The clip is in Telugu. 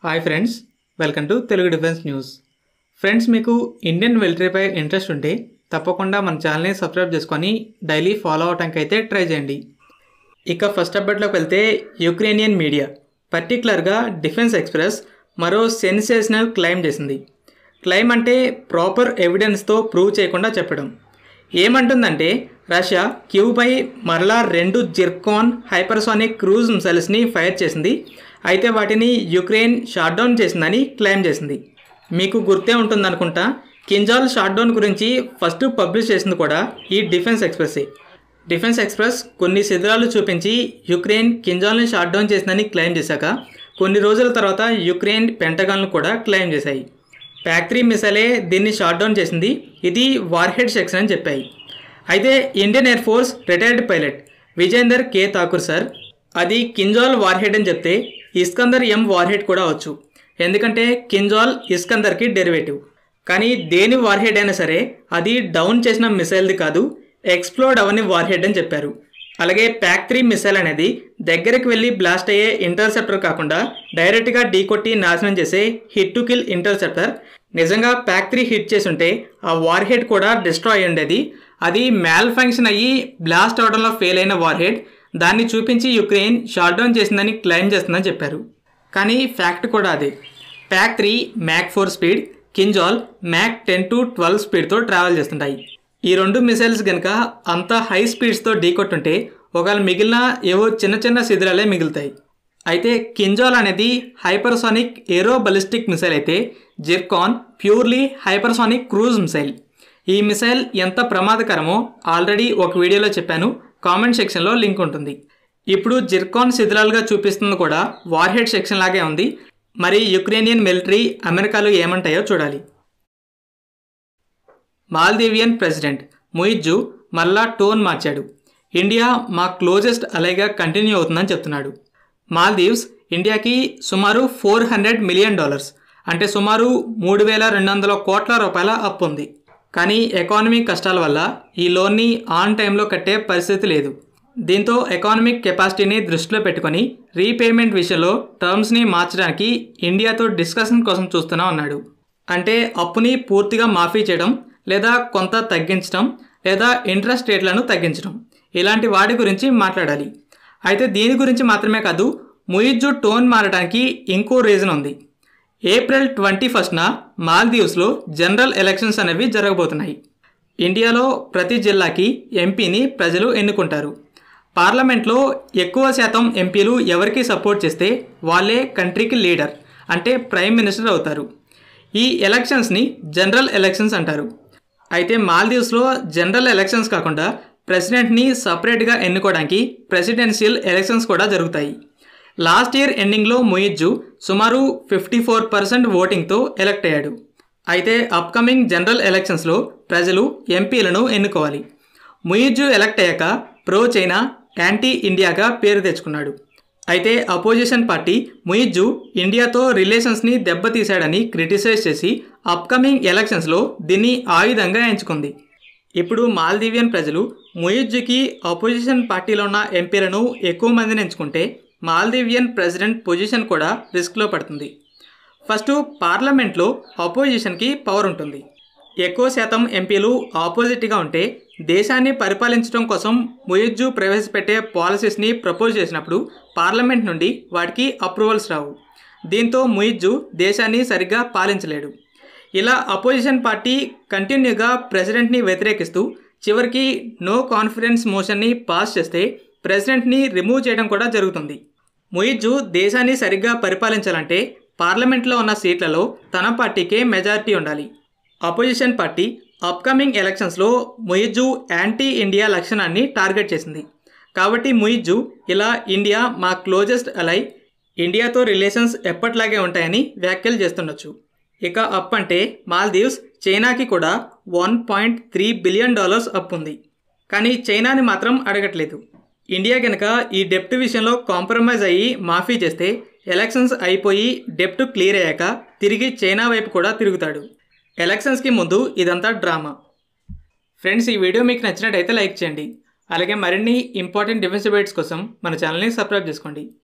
Hi friends, welcome to Telugu defence news. Friends, మీకు ఇండియన్ మిలిటరీపై ఇంట్రెస్ట్ ఉంటే తప్పకుండా మన ఛానల్ని సబ్స్క్రైబ్ చేసుకొని డైలీ ఫాలో అవడానికి అయితే ట్రై చేయండి. ఇక ఫస్ట్ అప్డేట్లోకి వెళ్తే యుక్రేనియన్ మీడియా, పర్టికులర్గా డిఫెన్స్ ఎక్స్ప్రెస్ మరో సెన్సేషనల్ క్లెయిమ్ చేసింది. క్లెయిమ్ అంటే ప్రాపర్ ఎవిడెన్స్తో ప్రూవ్ చేయకుండా చెప్పడం. ఏమంటుందంటే రష్యా క్యూపై మరలా 2 జిర్కాన్ హైపర్సానిక్ క్రూజ్ మిసైల్స్ని ఫైర్ చేసింది. అయితే వాటిని యుక్రెయిన్ షాట్డౌన్ చేసిందని క్లెయిమ్ చేసింది. మీకు గుర్తే ఉంటుందనుకుంటా, కింజాల్ షాట్డౌన్ గురించి ఫస్ట్ పబ్లిష్ చేసింది కూడా ఈ డిఫెన్స్ ఎక్స్ప్రెస్సే. డిఫెన్స్ ఎక్స్ప్రెస్ కొన్ని శిథిలాలు చూపించి యుక్రెయిన్ కింజాల్ని షాట్డౌన్ చేసిందని క్లెయిమ్ చేశాక కొన్ని రోజుల తర్వాత యుక్రెయిన్ పెంటగాన్లు కూడా క్లెయిమ్ చేశాయి. PAC-3 మిసైలే దీన్ని షాట్డౌన్ చేసింది, ఇది వార్హెడ్ సెక్షన్ అని చెప్పాయి. అయితే Indian Air Force retired pilot Vijender K Thakur sir అది కింజాల్ వార్హెడ్ అని చెప్తే ఇస్కందర్ M వార్హెడ్ కూడా వచ్చు. ఎందుకంటే కింజాల్ ఇస్కందర్కి డెరివేటివ్. కానీ దేని వార్హెడ్ అయినా సరే అది డౌన్ చేసిన మిసైల్ది కాదు, ఎక్స్ప్లోడ్ అవని వార్హెడ్ అని చెప్పారు. అలాగే PAC-3 మిసైల్ అనేది దగ్గరికి వెళ్ళి బ్లాస్ట్ అయ్యే ఇంటర్సెప్టర్ కాకుండా డైరెక్ట్గా ఢీకొట్టి నాశనం చేసే హిట్ టు కిల్ ఇంటర్సెప్టర్. నిజంగా PAC-3 హిట్ చేసి ఉంటే ఆ వార్హెడ్ కూడా డిస్ట్రాయ్ అయ్యి ఉండేది. అది మ్యాల్ ఫంక్షన్ అయ్యి బ్లాస్ట్ అవడంలో ఫెయిల్ అయిన వార్హెడ్. దాన్ని చూపించి యుక్రెయిన్ షాట్డౌన్ చేసిందని క్లెయిమ్ చేస్తుందని చెప్పారు. కానీ ఫ్యాక్ట్ కూడా అదే. PAC-3 Mach 4 speed, Kinzhal Mach 10 to 12 స్పీడ్తో ట్రావెల్ చేస్తుంటాయి. ఈ 2 మిసైల్స్ కనుక అంత హై స్పీడ్స్తో ఢీకొట్టుంటే ఒకవేళ మిగిలిన ఏవో చిన్న చిన్న శిథిలాలే మిగులుతాయి. అయితే కింజాల్ అనేది హైపర్సానిక్ ఏరో బలిస్టిక్ మిసైల్ అయితే Zircon purely hypersonic cruise missile. ఈ మిసైల్ ఎంత ప్రమాదకరమో ఆల్రెడీ ఒక వీడియోలో చెప్పాను, కామెంట్ సెక్షన్లో లింక్ ఉంటుంది. ఇప్పుడు జిర్కాన్ శిథిలాలుగా చూపిస్తుంది కూడా వార్హెడ్ సెక్షన్ లాగే ఉంది. మరి యుక్రేనియన్ మిలిటరీ, అమెరికాలు ఏమంటాయో చూడాలి. మాల్దీవియన్ ప్రెసిడెంట్ ముయిజ్జు మళ్ళా టోన్ మార్చాడు. ఇండియా మా క్లోజెస్ట్ అలైగా కంటిన్యూ అవుతుందని చెప్తున్నాడు. మాల్దీవ్స్ ఇండియాకి సుమారు $400 మిలియన్, అంటే సుమారు 3,200 కోట్ల రూపాయల అప్పు ఉంది. కానీ ఎకానమిక్ కష్టాల వల్ల ఈ లోన్ని ఆన్ టైంలో కట్టే పరిస్థితి లేదు. దీంతో ఎకానమిక్ కెపాసిటీని దృష్టిలో పెట్టుకొని రీపేమెంట్ విషయంలో టర్మ్స్ని మార్చడానికి ఇండియాతో డిస్కషన్ కోసం చూస్తున్నా అన్నాడు. అంటే అప్పుని పూర్తిగా మాఫీ చేయడం, లేదా కొంత తగ్గించడం, లేదా ఇంట్రెస్ట్ రేట్లను తగ్గించడం, ఇలాంటి వాటి గురించి మాట్లాడాలి. అయితే దీని గురించి మాత్రమే కాదు, ముయిజ్జు టోన్ మారడానికి ఇంకో రీజన్ ఉంది. ఏప్రిల్ 21న మాల్దీవ్స్లో జనరల్ ఎలక్షన్స్ అనేవి జరగబోతున్నాయి. ఇండియాలో ప్రతి జిల్లాకి ఎంపీని ప్రజలు ఎన్నుకుంటారు. పార్లమెంట్లో ఎక్కువ శాతం ఎంపీలు ఎవరికి సపోర్ట్ చేస్తే వాళ్ళే కంట్రీకి లీడర్, అంటే ప్రైమ్ మినిస్టర్ అవుతారు. ఈ ఎలక్షన్స్ని జనరల్ ఎలక్షన్స్ అంటారు. అయితే మాల్దీవ్స్లో జనరల్ ఎలక్షన్స్ కాకుండా ప్రెసిడెంట్ని సపరేట్గా ఎన్నుకోవడానికి ప్రెసిడెన్షియల్ ఎలక్షన్స్ కూడా జరుగుతాయి. లాస్ట్ ఇయర్ ఎండింగ్లో ముయిజ్జు సుమారు 54% ఓటింగ్తో ఎలక్ట్ అయ్యాడు. అయితే అప్కమింగ్ జనరల్ ఎలక్షన్స్లో ప్రజలు ఎంపీలను ఎన్నుకోవాలి. ముయిజ్జు ఎలక్ట్ అయ్యాక ప్రో చైనా, యాంటీ ఇండియాగా పేరు తెచ్చుకున్నాడు. అయితే అపోజిషన్ పార్టీ ముయిజ్జు ఇండియాతో రిలేషన్స్ని దెబ్బతీశాడని క్రిటిసైజ్ చేసి అప్కమింగ్ ఎలక్షన్స్లో దీన్ని ఆయుధంగా ఎంచుకుంది. ఇప్పుడు మాల్దీవియన్ ప్రజలు ముయిజ్జుకి అపోజిషన్ పార్టీలో ఉన్న ఎంపీలను ఎక్కువ మందిని ఎంచుకుంటే మాల్దీవియన్ ప్రెసిడెంట్ పొజిషన్ కూడా రిస్క్లో పడుతుంది. ఫస్ట్ పార్లమెంట్లో అపోజిషన్కి పవర్ ఉంటుంది. ఎక్కువ శాతం ఎంపీలు ఆపోజిట్గా ఉంటే దేశాన్ని పరిపాలించడం కోసం ముయిజ్జు ప్రవేశపెట్టే పాలసీస్ని ప్రపోజ్ చేసినప్పుడు పార్లమెంట్ నుండి వాటికి అప్రూవల్స్ రావు. దీంతో ముయిజ్జు దేశాన్ని సరిగ్గా పాలించలేడు. ఇలా అపోజిషన్ పార్టీ కంటిన్యూగా ప్రెసిడెంట్ని వ్యతిరేకిస్తూ చివరికి నో కాన్ఫిడెన్స్ మోషన్ని పాస్ చేస్తే ప్రెసిడెంట్ని రిమూవ్ చేయడం కూడా జరుగుతుంది. ముయిజ్జు దేశాన్ని సరిగ్గా పరిపాలించాలంటే పార్లమెంట్లో ఉన్న సీట్లలో తన పార్టీకే మెజారిటీ ఉండాలి. అపోజిషన్ పార్టీ అప్కమింగ్ ఎలక్షన్స్లో ముయిజ్జు యాంటీ ఇండియా లక్షణాన్ని టార్గెట్ చేసింది. కాబట్టి ముయిజ్జు ఇలా ఇండియా మా క్లోజెస్ట్ అలై, ఇండియాతో రిలేషన్స్ ఎప్పట్లాగే ఉంటాయని వ్యాఖ్యలు చేస్తుండొచ్చు. ఇక అప్ అంటే మాల్దీవ్స్ చైనాకి కూడా $1.3 బిలియన్ అప్పు ఉంది. కానీ చైనాని మాత్రం అడగట్లేదు. ఇండియా కనుక ఈ డెప్ట్ విషయంలో కాంప్రమైజ్ అయ్యి మాఫీ చేస్తే ఎలక్షన్స్ అయిపోయి డెప్ట్ క్లియర్ అయ్యాక తిరిగి చైనా వైపు కూడా తిరుగుతాడు. ఎలక్షన్స్కి ముందు ఇదంతా డ్రామా. ఫ్రెండ్స్, ఈ వీడియో మీకు నచ్చినట్టయితే లైక్ చేయండి. అలాగే మరిన్ని ఇంపార్టెంట్ డిఫెన్స్ డిబేట్స్ కోసం మన ఛానల్ని సబ్స్క్రైబ్ చేసుకోండి.